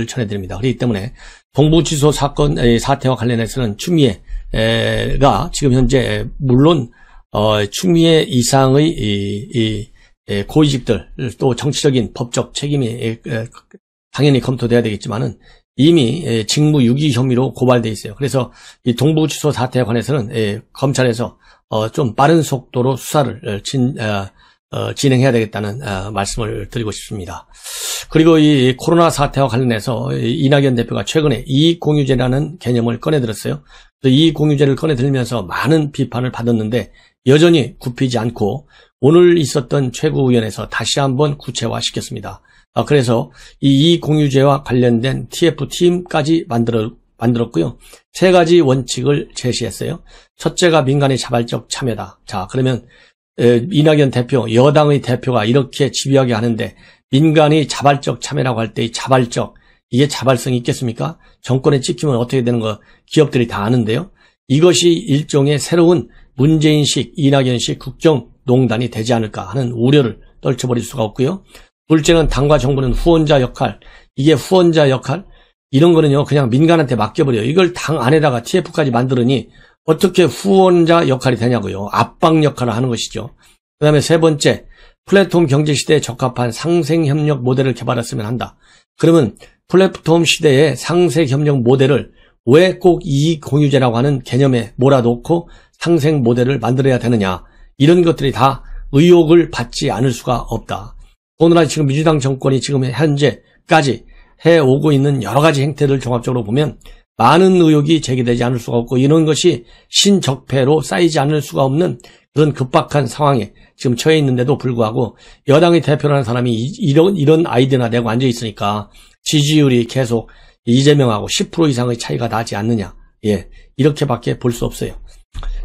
전해드립니다. 그렇기 때문에 동부지소 사건 사태와 관련해서는 추미애가 지금 현재 물론 추미애 이상의 고위직들 또 정치적인 법적 책임이 당연히 검토돼야 되겠지만은 이미 직무유기 혐의로 고발돼 있어요. 그래서 이 동부지소 사태에 관해서는 검찰에서 좀 빠른 속도로 수사를 진행해야 되겠다는 말씀을 드리고 싶습니다. 그리고 이 코로나 사태와 관련해서 이낙연 대표가 최근에 이익공유제라는 개념을 꺼내들었어요. 이익공유제를 꺼내들면서 많은 비판을 받았는데 여전히 굽히지 않고 오늘 있었던 최고위원회에서 다시 한번 구체화시켰습니다. 그래서 이 이익공유제와 관련된 TF팀까지 만들었고요. 3가지 원칙을 제시했어요. 첫째가 민간의 자발적 참여다. 자, 그러면 이낙연 대표, 여당의 대표가 이렇게 집요하게 하는데 민간이 자발적 참여라고 할 때 이 자발적, 이게 자발성이 있겠습니까? 정권에 찍히면 어떻게 되는 거 기업들이 다 아는데요. 이것이 일종의 새로운 문재인식, 이낙연식 국정농단이 되지 않을까 하는 우려를 떨쳐버릴 수가 없고요. 둘째는 당과 정부는 후원자 역할, 이게 후원자 역할, 이런 거는요 그냥 민간한테 맡겨버려요. 이걸 당 안에다가 TF까지 만들으니 어떻게 후원자 역할이 되냐고요. 압박 역할을 하는 것이죠. 그 다음에 3번째, 플랫폼 경제시대에 적합한 상생협력 모델을 개발했으면 한다. 그러면 플랫폼 시대의 상생협력 모델을 왜 꼭 이익공유제라고 하는 개념에 몰아놓고 상생 모델을 만들어야 되느냐. 이런 것들이 다 의혹을 받지 않을 수가 없다. 오늘날 지금 민주당 정권이 지금 현재까지 해오고 있는 여러 가지 행태를 종합적으로 보면 많은 의혹이 제기되지 않을 수가 없고 이런 것이 신적폐로 쌓이지 않을 수가 없는 그런 급박한 상황에 지금 처해 있는데도 불구하고 여당의 대표라는 사람이 이런 아이디어나 내고 앉아 있으니까 지지율이 계속 이재명하고 10% 이상의 차이가 나지 않느냐. 이렇게밖에 볼 수 없어요.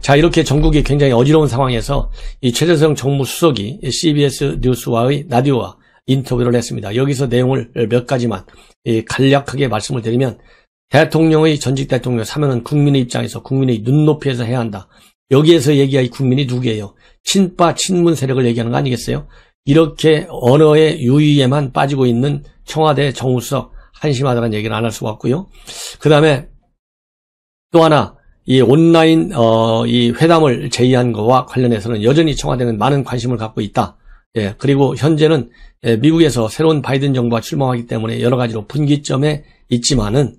자, 이렇게 전국이 굉장히 어지러운 상황에서 이 최재성 정무수석이 CBS 뉴스와의 라디오와 인터뷰를 했습니다. 여기서 내용을 몇 가지만 간략하게 말씀을 드리면 대통령의 전직 대통령 사면은 국민의 입장에서 국민의 눈높이에서 해야 한다. 여기에서 얘기할 국민이 누구예요? 친빠 친문 세력을 얘기하는 거 아니겠어요? 이렇게 언어의 유의에만 빠지고 있는 청와대 정무수석 한심하다는 얘기는 안 할 수가 없고요. 그 다음에 또 하나 이 온라인 이 회담을 제의한 거와 관련해서는 여전히 청와대는 많은 관심을 갖고 있다. 그리고 현재는 미국에서 새로운 바이든 정부가 출범하기 때문에 여러 가지로 분기점에 있지만은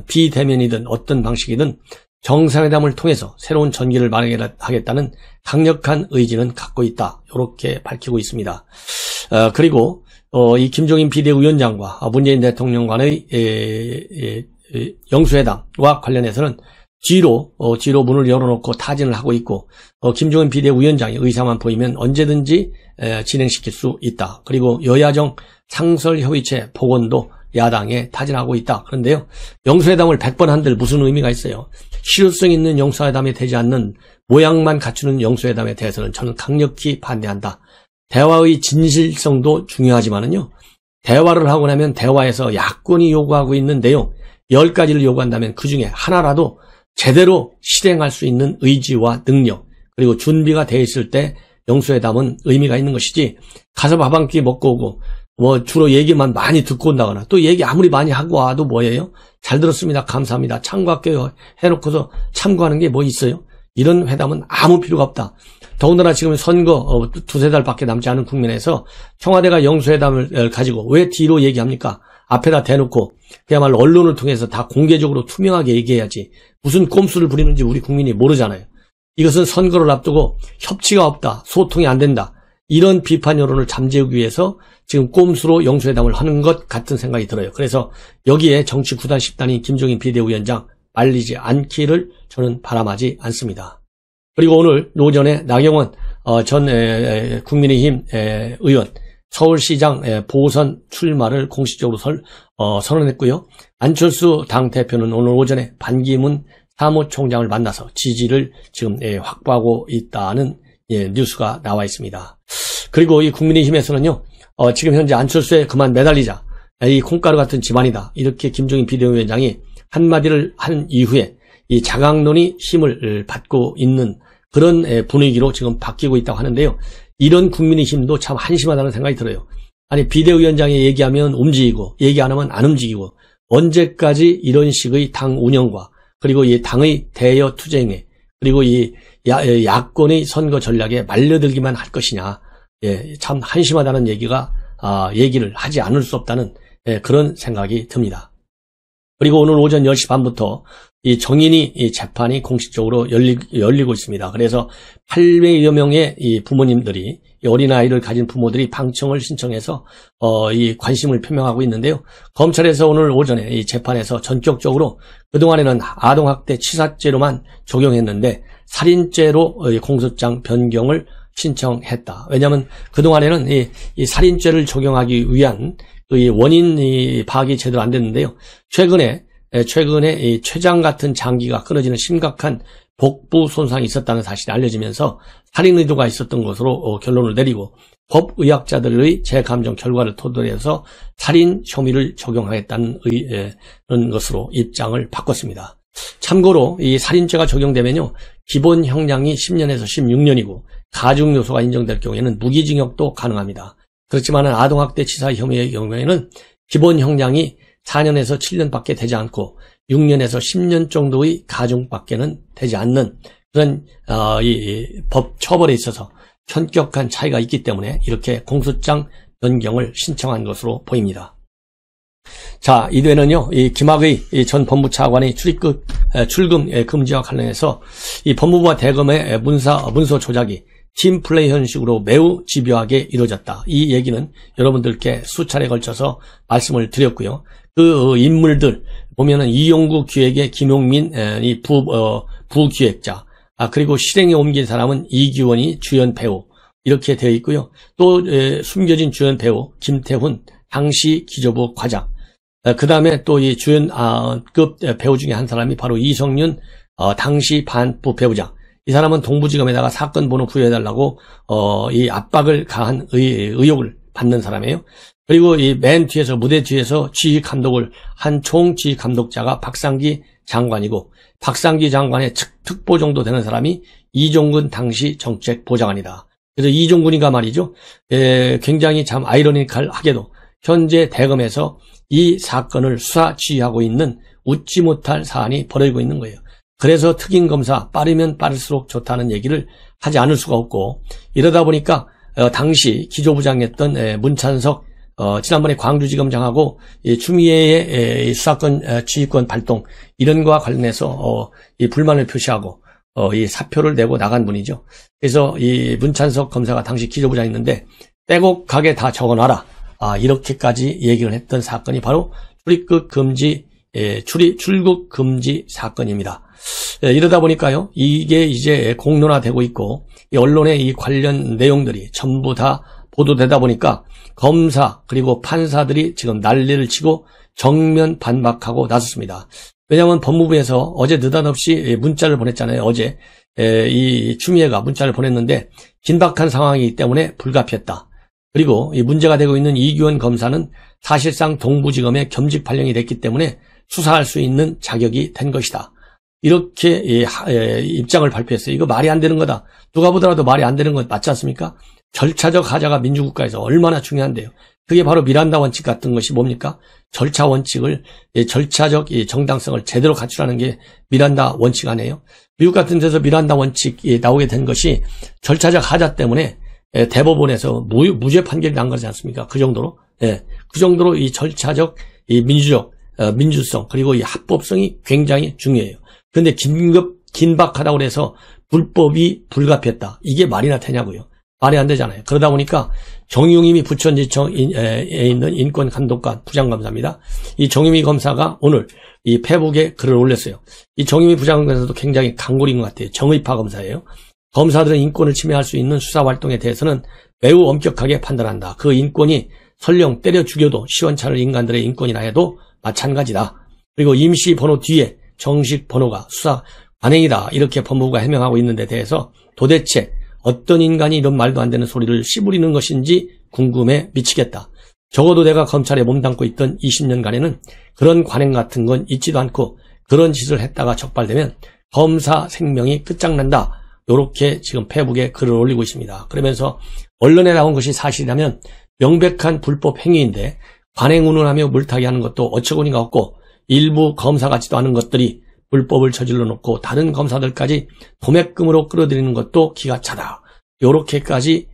비대면이든 어떤 방식이든 정상회담을 통해서 새로운 전기를 마련하겠다는 강력한 의지는 갖고 있다. 이렇게 밝히고 있습니다. 그리고 이 김종인 비대위원장과 문재인 대통령 간의 영수회담과 관련해서는 뒤로 문을 열어놓고 타진을 하고 있고 김종인 비대위원장이 의사만 보이면 언제든지 진행시킬 수 있다. 그리고 여야정 상설협의체 복원도 야당에 타진하고 있다. 그런데요, 영수회담을 100번 한들 무슨 의미가 있어요? 실효성 있는 영수회담이 되지 않는 모양만 갖추는 영수회담에 대해서는 저는 강력히 반대한다. 대화의 진실성도 중요하지만은요, 대화를 하고 나면 대화에서 야권이 요구하고 있는 내용 10가지를 요구한다면 그 중에 하나라도 제대로 실행할 수 있는 의지와 능력, 그리고 준비가 돼 있을 때 영수회담은 의미가 있는 것이지, 가서 밥 한 끼 먹고 오고 주로 얘기만 많이 듣고 온다거나 또 얘기 아무리 많이 하고 와도 뭐예요? 잘 들었습니다. 감사합니다. 참고할게요. 해놓고서 참고하는 게 뭐 있어요? 이런 회담은 아무 필요가 없다. 더군다나 지금 선거 두세 달밖에 남지 않은 국면에서 청와대가 영수회담을 가지고 왜 뒤로 얘기합니까? 앞에다 대놓고 그야말로 언론을 통해서 다 공개적으로 투명하게 얘기해야지. 무슨 꼼수를 부리는지 우리 국민이 모르잖아요. 이것은 선거를 앞두고 협치가 없다. 소통이 안 된다. 이런 비판 여론을 잠재우기 위해서 지금 꼼수로 영수회담을 하는 것 같은 생각이 들어요. 그래서 여기에 정치 9단 10단인 김종인 비대위원장 말리지 않기를 저는 바람하지 않습니다. 그리고 오늘 오전에 나경원 전 국민의힘 의원 서울시장 보선 출마를 공식적으로 선언했고요. 안철수 당대표는 오늘 오전에 반기문 사무총장을 만나서 지지를 지금 확보하고 있다는 뉴스가 나와 있습니다. 그리고 이 국민의힘에서는요, 지금 현재 안철수에 그만 매달리자, 이 콩가루 같은 집안이다, 이렇게 김종인 비대위원장이 한마디를 한 이후에 이 자강론이 힘을 받고 있는 그런 분위기로 지금 바뀌고 있다고 하는데요. 이런 국민의힘도 참 한심하다는 생각이 들어요. 아니 비대위원장이 얘기하면 움직이고 얘기 안 하면 안 움직이고 언제까지 이런 식의 당 운영과 그리고 이 당의 대여 투쟁에 그리고 이 야권의 선거 전략에 말려들기만 할 것이냐. 예, 참 한심하다는 얘기를 하지 않을 수 없다는 그런 생각이 듭니다. 그리고 오늘 오전 10시 반부터 이 정인이 이 재판이 공식적으로 열리고 있습니다. 그래서 800여 명의 이 부모님들이 이 어린아이를 가진 부모들이 방청을 신청해서 이 관심을 표명하고 있는데요. 검찰에서 오늘 오전에 이 재판에서 전격적으로 그동안에는 아동학대 치사죄로만 적용했는데 살인죄로 공소장 변경을 신청했다. 왜냐하면 그동안에는 이 살인죄를 적용하기 위한 이 원인 파악이 제대로 안 됐는데요. 최근에 이 췌장 같은 장기가 끊어지는 심각한 복부 손상이 있었다는 사실이 알려지면서 살인 의도가 있었던 것으로 결론을 내리고 법의학자들의 재감정 결과를 토대로 살인 혐의를 적용하겠다는 것으로 입장을 바꿨습니다. 참고로 이 살인죄가 적용되면요, 기본 형량이 10년에서 16년이고 가중 요소가 인정될 경우에는 무기징역도 가능합니다. 그렇지만 아동학대 치사 혐의의 경우에는 기본 형량이 4년에서 7년밖에 되지 않고 6년에서 10년 정도의 가중밖에는 되지 않는 그런 이 법 처벌에 있어서 현격한 차이가 있기 때문에 이렇게 공소장 변경을 신청한 것으로 보입니다. 자, 이후에는요, 이 김학의 전 법무차관의 출금 금지와 관련해서 이 법무부와 대검의 문서 조작이 팀플레이 형식으로 매우 집요하게 이루어졌다. 이 얘기는 여러분들께 수차례 걸쳐서 말씀을 드렸고요. 그 인물들 보면은 이용구 기획의 김용민 이 부기획자, 그리고 실행에 옮긴 사람은 이규원이 주연 배우 이렇게 되어 있고요. 또 숨겨진 주연 배우 김태훈 당시 기조부 과장, 그 다음에 또 이 주연급 배우 중에 한 사람이 바로 이성윤 당시 반부 배우장. 이 사람은 동부지검에다가 사건 번호 부여해달라고 이 압박을 가한 의혹을 받는 사람이에요. 그리고 이 맨 뒤에서 무대 뒤에서 지휘 감독을 한 총지휘 감독자가 박상기 장관이고 박상기 장관의 특보 정도 되는 사람이 이종근 당시 정책보좌관이다. 그래서 이종근이가 말이죠. 굉장히 참 아이러니컬하게도 현재 대검에서 이 사건을 수사 지휘하고 있는 웃지 못할 사안이 벌어지고 있는 거예요. 그래서 특임검사 빠르면 빠를수록 좋다는 얘기를 하지 않을 수가 없고, 이러다 보니까 당시 기조부장이었던 문찬석 지난번에 광주지검장하고 추미애의 수사권 지휘권 발동 이런 거와 관련해서 이 불만을 표시하고 이 사표를 내고 나간 분이죠. 그래서 이 문찬석 검사가 당시 기조부장이었는데 빼곡하게 다 적어놔라, 이렇게까지 얘기를 했던 사건이 바로 출국 금지 사건입니다. 이러다 보니까요, 이게 이제 공론화되고 있고, 이 언론의 이 관련 내용들이 전부 다 보도되다 보니까 검사 그리고 판사들이 지금 난리를 치고 정면 반박하고 나섰습니다. 왜냐하면 법무부에서 어제 느닷없이 문자를 보냈잖아요. 어제 이 추미애가 문자를 보냈는데 긴박한 상황이기 때문에 불가피했다. 그리고 이 문제가 되고 있는 이규원 검사는 사실상 동부지검에 겸직 발령이 됐기 때문에 수사할 수 있는 자격이 된 것이다. 이렇게 입장을 발표했어요. 이거 말이 안 되는 거다. 누가 보더라도 말이 안 되는 것 맞지 않습니까? 절차적 하자가 민주국가에서 얼마나 중요한데요. 그게 바로 미란다 원칙 같은 것이 뭡니까? 절차 원칙을, 절차적 정당성을 제대로 갖추라는 게 미란다 원칙 아니에요? 미국 같은 데서 미란다 원칙이 나오게 된 것이 절차적 하자 때문에 대법원에서 무죄 판결이 난 거지 않습니까? 그 정도로. 그 정도로 이 절차적, 이 민주성, 그리고 이 합법성이 굉장히 중요해요. 그런데 긴박하다고 해서 불법이 불가피했다. 이게 말이나 되냐고요. 말이 안 되잖아요. 그러다 보니까 정유미 부천지청에 있는 인권감독관 부장검사입니다. 이 정유미 검사가 오늘 이 페북에 글을 올렸어요. 이 정유미 부장검사도 굉장히 강골인 것 같아요. 정의파 검사예요. 검사들은 인권을 침해할 수 있는 수사활동에 대해서는 매우 엄격하게 판단한다. 그 인권이 설령 때려 죽여도 시원찮을 인간들의 인권이라 해도 마찬가지다. 그리고 임시 번호 뒤에 정식 번호가 수사 관행이다. 이렇게 법무부가 해명하고 있는 데 대해서 도대체 어떤 인간이 이런 말도 안 되는 소리를 씨부리는 것인지 궁금해 미치겠다. 적어도 내가 검찰에 몸담고 있던 20년간에는 그런 관행 같은 건 있지도 않고 그런 짓을 했다가 적발되면 검사 생명이 끝장난다. 이렇게 지금 페북에 글을 올리고 있습니다. 그러면서 언론에 나온 것이 사실이라면 명백한 불법 행위인데 관행운운하며 물타기 하는 것도 어처구니가 없고 일부 검사 같지도 않은 것들이 불법을 저질러 놓고 다른 검사들까지 도매금으로 끌어들이는 것도 기가 차다. 요렇게까지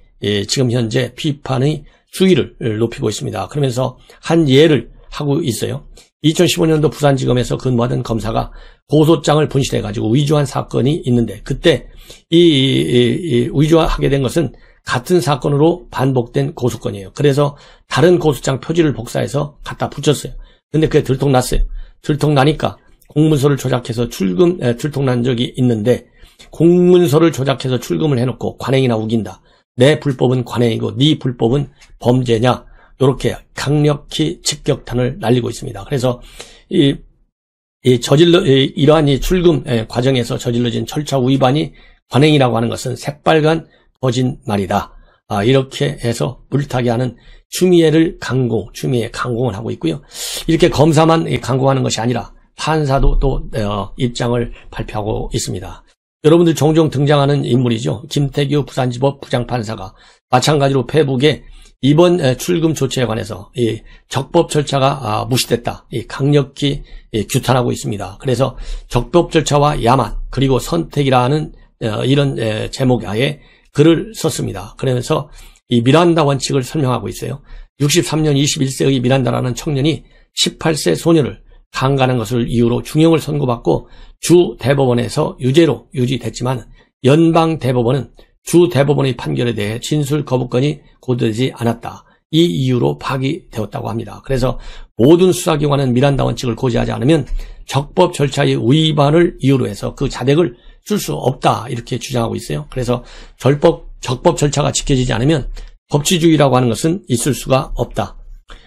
지금 현재 비판의 수위를 높이고 있습니다. 그러면서 한 예를 하고 있어요. 2015년도 부산지검에서 근무하던 검사가 고소장을 분실해가지고 위조한 사건이 있는데 그때 이 위조하게 된 것은 같은 사건으로 반복된 고소건이에요. 그래서 다른 고소장 표지를 복사해서 갖다 붙였어요. 근데 그게 들통났어요. 들통나니까 공문서를 조작해서 들통난 적이 있는데 공문서를 조작해서 출금을 해놓고 관행이나 우긴다. 내 불법은 관행이고 네 불법은 범죄냐. 이렇게 강력히 직격탄을 날리고 있습니다. 그래서 이러한 이 출금 과정에서 저질러진 절차 위반이 관행이라고 하는 것은 새빨간 거짓말이다. 이렇게 해서 물타기 하는 추미애 강공을 하고 있고요. 이렇게 검사만 강공하는 것이 아니라 판사도 또 입장을 발표하고 있습니다. 여러분들 종종 등장하는 인물이죠. 김태규 부산지법 부장판사가 마찬가지로 페북에 이번 출금 조치에 관해서 이 적법 절차가 무시됐다. 강력히 규탄하고 있습니다. 그래서 적법 절차와 야만 그리고 선택이라는 이런 제목 하에 글을 썼습니다. 그러면서 이 미란다 원칙을 설명하고 있어요. 63년 21세의 미란다라는 청년이 18세 소녀를 강간한 것을 이유로 중형을 선고받고 주 대법원에서 유죄로 유지됐지만 연방 대법원은 주 대법원의 판결에 대해 진술 거부권이 고도되지 않았다. 이 이유로 파기되었다고 합니다. 그래서 모든 수사기관은 미란다 원칙을 고지하지 않으면 적법 절차의 위반을 이유로 해서 그 자백을 쓸 수 없다. 이렇게 주장하고 있어요. 그래서 적법 절차가 지켜지지 않으면 법치주의라고 하는 것은 있을 수가 없다.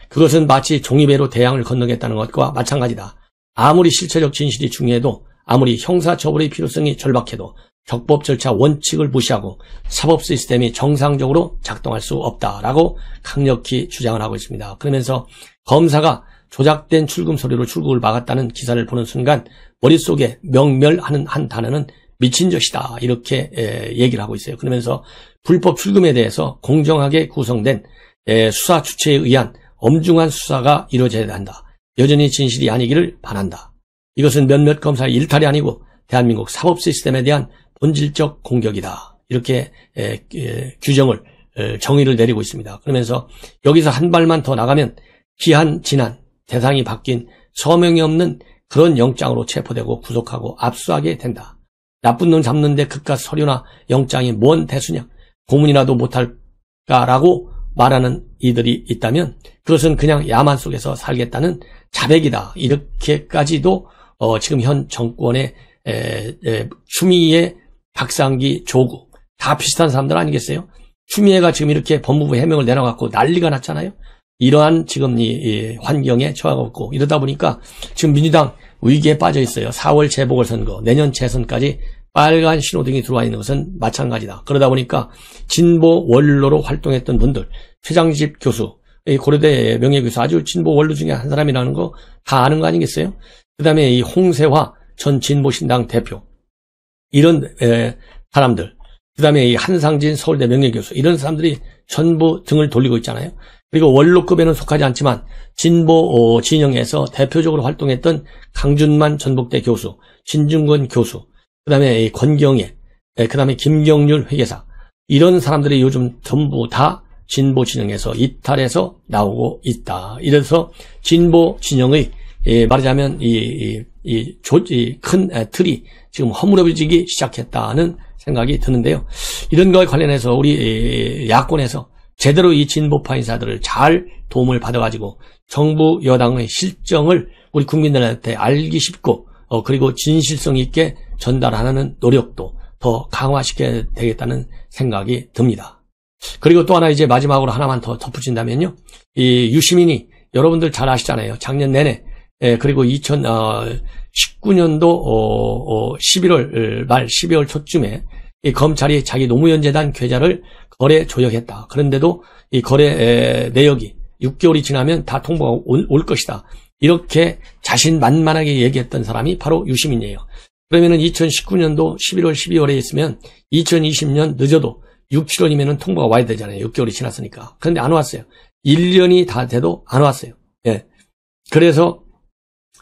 그것은 마치 종이배로 대양을 건너겠다는 것과 마찬가지다. 아무리 실체적 진실이 중요해도 아무리 형사처벌의 필요성이 절박해도 적법 절차 원칙을 무시하고 사법 시스템이 정상적으로 작동할 수 없다라고 강력히 주장을 하고 있습니다. 그러면서 검사가 조작된 출금 서류로 출국을 막았다는 기사를 보는 순간 머릿속에 명멸하는 한 단어는 미친 짓이다 이렇게 얘기를 하고 있어요. 그러면서 불법 출금에 대해서 공정하게 구성된 수사 주체에 의한 엄중한 수사가 이루어져야 한다. 여전히 진실이 아니기를 바란다. 이것은 몇몇 검사의 일탈이 아니고 대한민국 사법 시스템에 대한 본질적 공격이다. 이렇게 정의를 내리고 있습니다. 그러면서 여기서 한 발만 더 나가면 기한 지난 대상이 바뀐 서명이 없는 그런 영장으로 체포되고 구속하고 압수하게 된다. 나쁜 놈 잡는데 그깟 서류나 영장이 뭔 대수냐. 고문이라도 못할까라고 말하는 이들이 있다면 그것은 그냥 야만 속에서 살겠다는 자백이다. 이렇게까지도 지금 현 정권의 추미애, 박상기, 조국 다 비슷한 사람들 아니겠어요? 추미애가 지금 이렇게 법무부 해명을 내놔갖고 난리가 났잖아요. 이러한 지금 이 환경에 처하고 있고 이러다 보니까 지금 민주당 위기에 빠져 있어요. 4월 재보궐선거, 내년 재선까지 빨간 신호등이 들어와 있는 것은 마찬가지다. 그러다 보니까 진보 원로로 활동했던 분들, 최장집 교수, 고려대 명예교수 아주 진보 원로 중에 한 사람이라는 거 다 아는 거 아니겠어요? 그 다음에 이 홍세화 전 진보신당 대표, 이런 사람들, 그 다음에 이 한상진 서울대 명예교수, 이런 사람들이 전부 등을 돌리고 있잖아요. 그리고 원로급에는 속하지 않지만 진보 진영에서 대표적으로 활동했던 강준만 전북대 교수, 신중권 교수, 그 다음에 권경애, 그 다음에 김경률 회계사, 이런 사람들이 요즘 전부 다 진보 진영에서 이탈해서 나오고 있다. 이래서 진보 진영의 말하자면 큰 틀이 지금 허물어지기 시작했다는 생각이 드는데요. 이런 거에 관련해서 우리 야권에서 제대로 이 진보파 인사들을 잘 도움을 받아가지고 정부 여당의 실정을 우리 국민들한테 알기 쉽고 그리고 진실성 있게 전달하는 노력도 더 강화시켜야 되겠다는 생각이 듭니다. 그리고 또 하나 이제 마지막으로 하나만 더 덧붙인다면요. 이 유시민이 여러분들 잘 아시잖아요. 작년 내내 그리고 2019년도 11월 말 12월 초쯤에 이 검찰이 자기 노무현재단 계좌를 거래 조작했다. 그런데도 이 거래 내역이 6개월이 지나면 다 통보가 올 것이다. 이렇게 자신만만하게 얘기했던 사람이 바로 유시민이에요. 그러면은 2019년도 11월 12월에 있으면 2020년 늦어도 6, 7월이면은 통보가 와야 되잖아요. 6개월이 지났으니까. 그런데 안 왔어요. 1년이 다 돼도 안 왔어요. 예. 그래서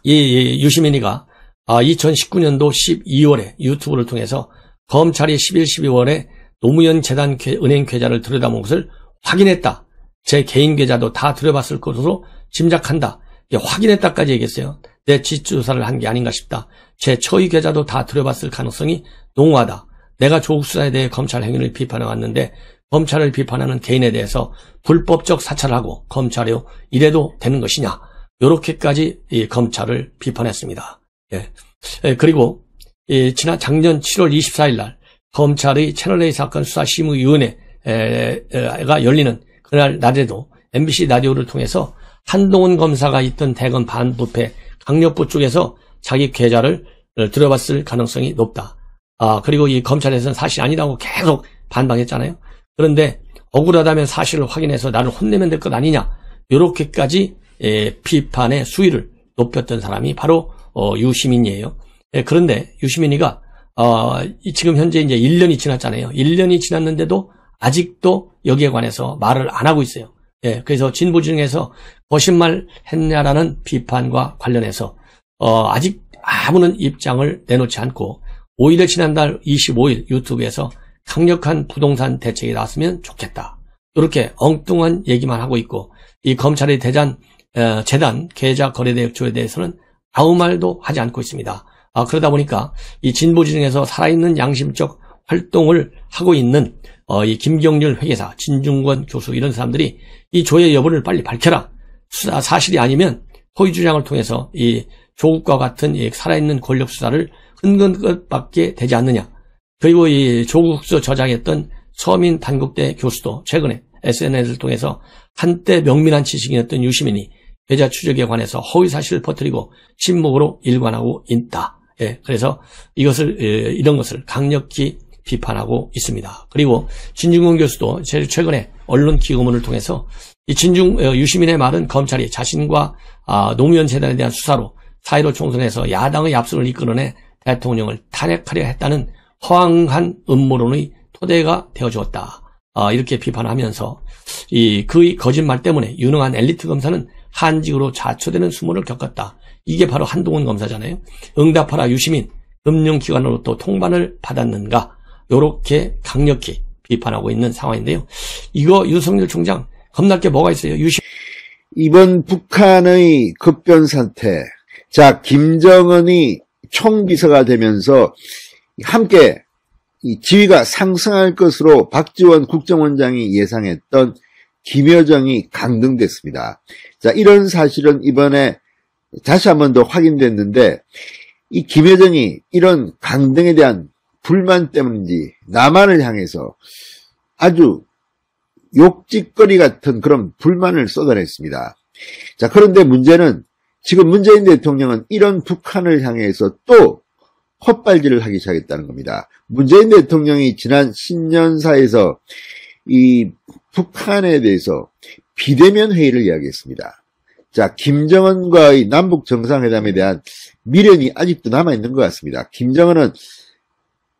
이 유시민이가 2019년도 12월에 유튜브를 통해서 검찰이 11, 12월에 노무현 재단 은행 계좌를 들여다본 것을 확인했다. 제 개인 계좌도 다 들여봤을 것으로 짐작한다. 확인했다까지 얘기했어요. 내 지조사를 한 게 아닌가 싶다. 제 처의 계좌도 다 들여봤을 가능성이 농후하다. 내가 조국 수사에 대해 검찰 행위를 비판해 왔는데 검찰을 비판하는 개인에 대해서 불법적 사찰을 하고 검찰이요 이래도 되는 것이냐. 이렇게까지 이 검찰을 비판했습니다. 예. 그리고 지난 작년 7월 24일 날 검찰의 채널A 사건 수사심의위원회가 열리는 그날 낮에도 MBC 라디오를 통해서 한동훈 검사가 있던 대검 반부패 강력부 쪽에서 자기 계좌를 들여봤을 가능성이 높다. 그리고 이 검찰에서는 사실이 아니라고 계속 반박했잖아요. 그런데 억울하다면 사실을 확인해서 나를 혼내면 될 것 아니냐. 이렇게까지 비판의 수위를 높였던 사람이 바로 유시민이에요. 그런데 유시민이가 지금 현재 이제 1년이 지났잖아요. 1년이 지났는데도 아직도 여기에 관해서 말을 안 하고 있어요. 그래서 진보 중에서 거짓말 했냐라는 비판과 관련해서 아직 아무런 입장을 내놓지 않고 오히려 지난달 25일 유튜브에서 강력한 부동산 대책이 나왔으면 좋겠다. 이렇게 엉뚱한 얘기만 하고 있고 이 검찰의 재단 계좌 거래대행조에 대해서는 아무 말도 하지 않고 있습니다. 그러다 보니까 이 진보 진영에서 살아있는 양심적 활동을 하고 있는 이 김경률 회계사, 진중권 교수 이런 사람들이 이 조회 여부를 빨리 밝혀라. 사실이 아니면 허위 주장을 통해서 이 조국과 같은 이 살아있는 권력 수사를 흔든 것밖에 되지 않느냐. 그리고 이 조국 흑수 저장했던 서민 단국대 교수도 최근에 SNS를 통해서 한때 명민한 지식인이었던 유시민이 계좌 추적에 관해서 허위 사실을 퍼뜨리고 침묵으로 일관하고 있다. 그래서 이런 것을 강력히 비판하고 있습니다. 그리고 진중권 교수도 최근에 언론 기고문을 통해서 이 유시민의 말은 검찰이 자신과 노무현 재단에 대한 수사로 4.15 총선에서 야당의 압승을 이끌어내 대통령을 탄핵하려 했다는 허황한 음모론의 토대가 되어주었다. 이렇게 비판하면서 그 거짓말 때문에 유능한 엘리트 검사는 한직으로 자초되는 수모를 겪었다. 이게 바로 한동훈 검사잖아요. 응답하라 유시민, 금융기관으로부터 통반을 받았는가? 이렇게 강력히 비판하고 있는 상황인데요. 이거 윤석열 총장 겁날 게 뭐가 있어요? 이번 북한의 급변 사태. 자, 김정은이 총비서가 되면서 함께 이 지위가 상승할 것으로 박지원 국정원장이 예상했던 김여정이 강등됐습니다. 자, 이런 사실은 이번에 다시 한 번 더 확인됐는데 이 김여정이 이런 강등에 대한 불만 때문인지 남한을 향해서 아주 욕짓거리 같은 그런 불만을 쏟아냈습니다. 자, 그런데 문제는 지금 문재인 대통령은 이런 북한을 향해서 또 헛발질을 하기 시작했다는 겁니다. 문재인 대통령이 지난 신년사에서 이 북한에 대해서 비대면 회의를 이야기했습니다. 자, 김정은과의 남북 정상회담에 대한 미련이 아직도 남아있는 것 같습니다. 김정은은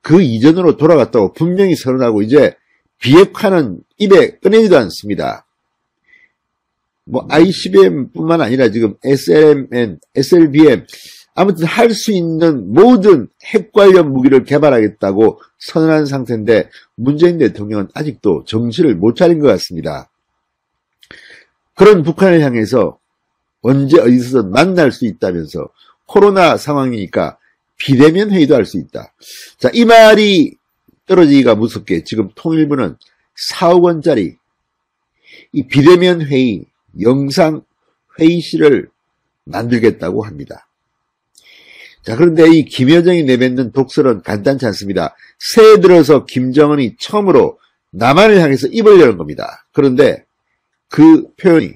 그 이전으로 돌아갔다고 분명히 선언하고 이제 비핵화는 입에 꺼내지도 않습니다. ICBM뿐만 아니라 지금 SLMN, SLBM 아무튼 할 수 있는 모든 핵 관련 무기를 개발하겠다고 선언한 상태인데 문재인 대통령은 아직도 정신을 못 차린 것 같습니다. 그런 북한을 향해서 언제 어디서든 만날 수 있다면서 코로나 상황이니까 비대면 회의도 할 수 있다. 자, 이 말이 떨어지기가 무섭게 지금 통일부는 4억 원짜리 이 비대면 회의 영상 회의실을 만들겠다고 합니다. 자, 그런데 이 김여정이 내뱉는 독설은 간단치 않습니다. 새해 들어서 김정은이 처음으로 남한을 향해서 입을 여는 겁니다. 그런데 그 표현이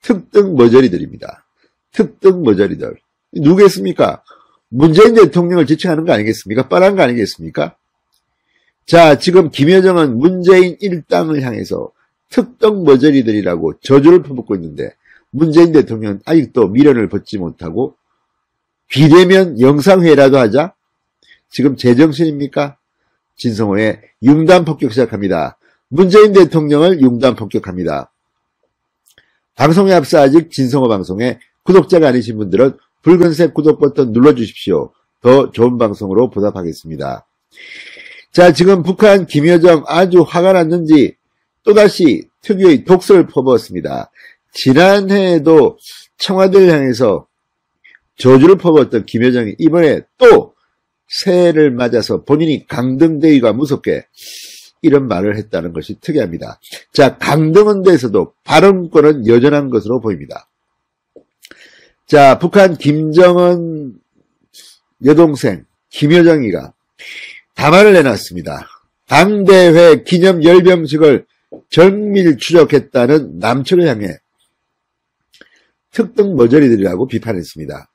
특등 머저리들입니다. 특등 머저리들. 누구겠습니까? 문재인 대통령을 지칭하는 거 아니겠습니까? 뻔한 거 아니겠습니까? 자, 지금 김여정은 문재인 일당을 향해서 특등 머저리들이라고 저주를 퍼붓고 있는데 문재인 대통령은 아직도 미련을 벗지 못하고 비대면 영상회의라도 하자? 지금 제정신입니까? 진성호의 융단 폭격 시작합니다. 문재인 대통령을 융단 폭격합니다. 방송에 앞서 아직 진성호 방송에 구독자가 아니신 분들은 붉은색 구독 버튼 눌러주십시오. 더 좋은 방송으로 보답하겠습니다. 자, 지금 북한 김여정 아주 화가 났는지 또다시 특유의 독설을 퍼부었습니다. 지난해에도 청와대를 향해서 저주를 퍼부었던 김여정이 이번에 또 새해를 맞아서 본인이 강등되기가 무섭게 이런 말을 했다는 것이 특이합니다. 자, 강등은 돼서도 발언권은 여전한 것으로 보입니다. 자, 북한 김정은 여동생 김여정이가 담화를 내놨습니다. 당대회 기념 열병식을 정밀 추적했다는 남측을 향해 특등 머저리들이라고 비판했습니다.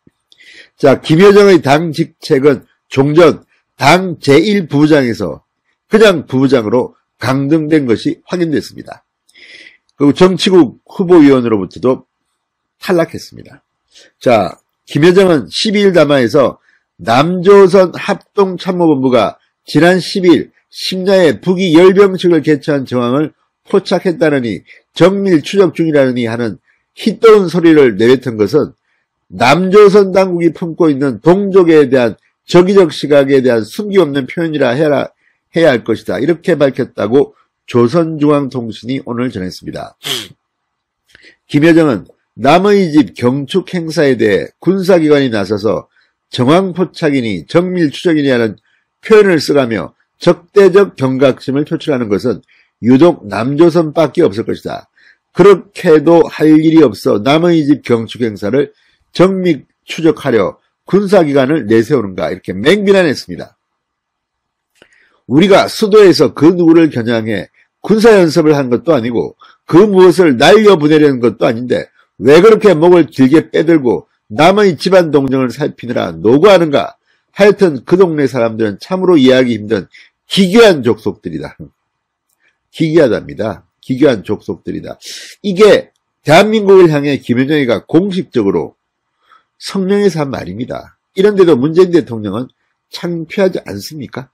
자, 김여정의 당 직책은 종전 당 제1부부장에서 그냥 부부장으로 강등된 것이 확인됐습니다. 그리고 정치국 후보위원으로부터도 탈락했습니다. 자, 김여정은 12일 담화에서 남조선 합동참모본부가 지난 10일 심야에 북이 열병식을 개최한 정황을 포착했다느니 정밀 추적 중이라느니 하는 휘떠운 소리를 내뱉은 것은 남조선 당국이 품고 있는 동족에 대한 적의적 시각에 대한 숨기 없는 표현이라 해야 할 것이다. 이렇게 밝혔다고 조선중앙통신이 오늘 전했습니다. 김여정은 남의 집 경축 행사에 대해 군사기관이 나서서 정황 포착이니 정밀 추적이니 하는 표현을 써가며 적대적 경각심을 표출하는 것은 유독 남조선밖에 없을 것이다. 그렇게도 할 일이 없어 남의 집 경축 행사를 정밀 추적하려 군사기관을 내세우는가 이렇게 맹비난했습니다. 우리가 수도에서 그 누구를 겨냥해 군사연습을 한 것도 아니고 그 무엇을 날려보내려는 것도 아닌데 왜 그렇게 목을 길게 빼들고 남의 집안 동정을 살피느라 노고하는가. 하여튼 그 동네 사람들은 참으로 이해하기 힘든 기괴한 족속들이다. 기괴하답니다. 기괴한 족속들이다. 이게 대한민국을 향해 김여정이가 공식적으로 성명해서 한 말입니다. 이런데도 문재인 대통령은 창피하지 않습니까?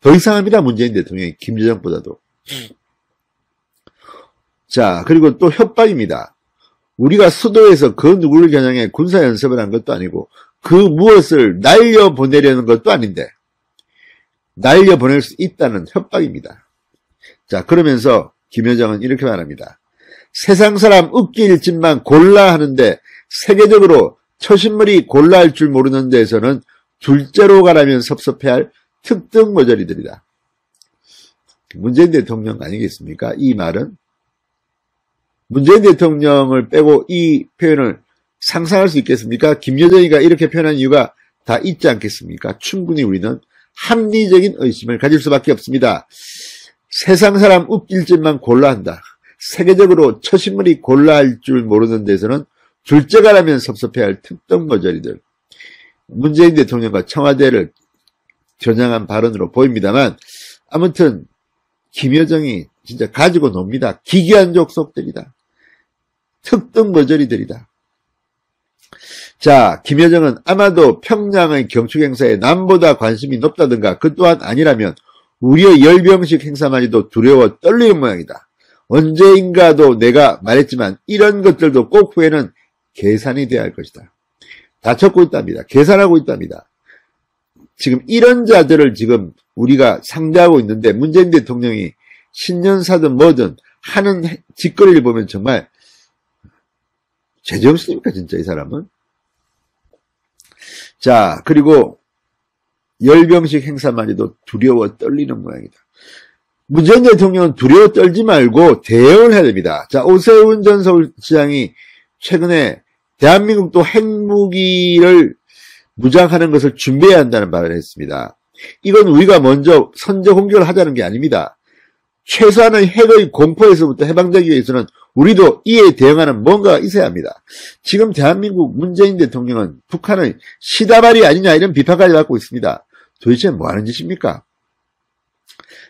더 이상합니다. 문재인 대통령이 김여정보다도. 자, 그리고 또 협박입니다. 우리가 수도에서 그 누구를 겨냥해 군사연습을 한 것도 아니고 그 무엇을 날려보내려는 것도 아닌데 날려보낼 수 있다는 협박입니다. 자, 그러면서 김여정은 이렇게 말합니다. 세상 사람 웃길 짓만 골라 하는데 세계적으로 처신물이 골라 할 줄 모르는 데에서는 둘째로 가라면 섭섭해할 특등 머저리들이다. 문재인 대통령 아니겠습니까? 이 말은 문재인 대통령을 빼고 이 표현을 상상할 수 있겠습니까? 김여정이가 이렇게 표현한 이유가 다 있지 않겠습니까? 충분히 우리는 합리적인 의심을 가질 수밖에 없습니다. 세상 사람 웃길 짓만 골라 한다. 세계적으로 처신물이 골라 할 줄 모르는 데서는 둘째가라면 섭섭해할 특등 머저리들. 문재인 대통령과 청와대를 겨냥한 발언으로 보입니다만 아무튼 김여정이 진짜 가지고 놉니다. 기괴한 족속들이다. 특등 머저리들이다. 자, 김여정은 아마도 평양의 경축행사에 남보다 관심이 높다든가 그 또한 아니라면 우리의 열병식 행사만이도 두려워 떨리는 모양이다. 언제인가도 내가 말했지만 이런 것들도 꼭 후에는 계산이 돼야 할 것이다. 다 적고 있답니다. 계산하고 있답니다. 지금 이런 자들을 지금 우리가 상대하고 있는데 문재인 대통령이 신년사든 뭐든 하는 짓거리를 보면 정말 죄정신입니까 진짜 이 사람은? 자, 그리고 열병식 행사만이도 두려워 떨리는 모양이다. 문재인 대통령은 두려워 떨지 말고 대응을 해야 됩니다. 자, 오세훈 전 서울시장이 최근에 대한민국도 핵무기를 무장하는 것을 준비해야 한다는 말을 했습니다. 이건 우리가 먼저 선제 공격을 하자는 게 아닙니다. 최소한의 핵의 공포에서부터 해방되기 위해서는 우리도 이에 대응하는 뭔가가 있어야 합니다. 지금 대한민국 문재인 대통령은 북한의 시다발이 아니냐 이런 비판까지 받고 있습니다. 도대체 뭐 하는 짓입니까?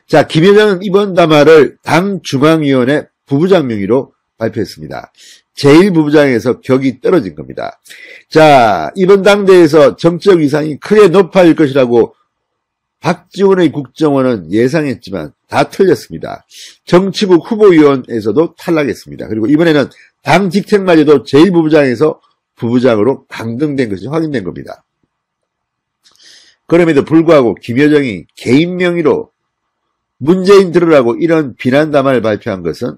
자, 김여정은 이번 담화를 당 중앙위원회 부부장 명의로 발표했습니다. 제1부부장에서 격이 떨어진 겁니다. 자, 이번 당대에서 정치적 위상이 크게 높아질 것이라고 박지원의 국정원은 예상했지만 다 틀렸습니다. 정치부 후보위원회에서도 탈락했습니다. 그리고 이번에는 당 직책마저도 제1부부장에서 부부장으로 강등된 것이 확인된 겁니다. 그럼에도 불구하고 김여정이 개인 명의로 문재인 들으라고 이런 비난 담화를 발표한 것은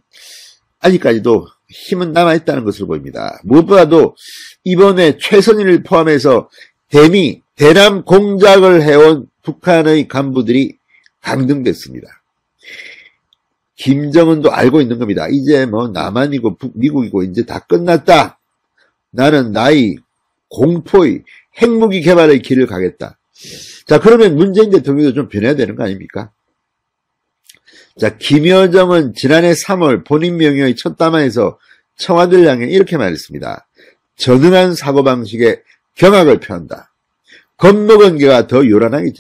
아직까지도 힘은 남아있다는 것으로 보입니다. 무엇보다도 이번에 최선희를 포함해서 대남 공작을 해온 북한의 간부들이 강등됐습니다. 김정은도 알고 있는 겁니다. 이제 뭐 남한이고 미국이고 이제 다 끝났다. 나는 나의 공포의 핵무기 개발의 길을 가겠다. 자, 그러면 문재인 대통령도 좀 변해야 되는 거 아닙니까? 자, 김여정은 지난해 3월 본인 명의의 첫 담화에서 청와대를 향해 이렇게 말했습니다. 전능한 사고방식에 경악을 표한다. 겁먹은 개가 더 요란하게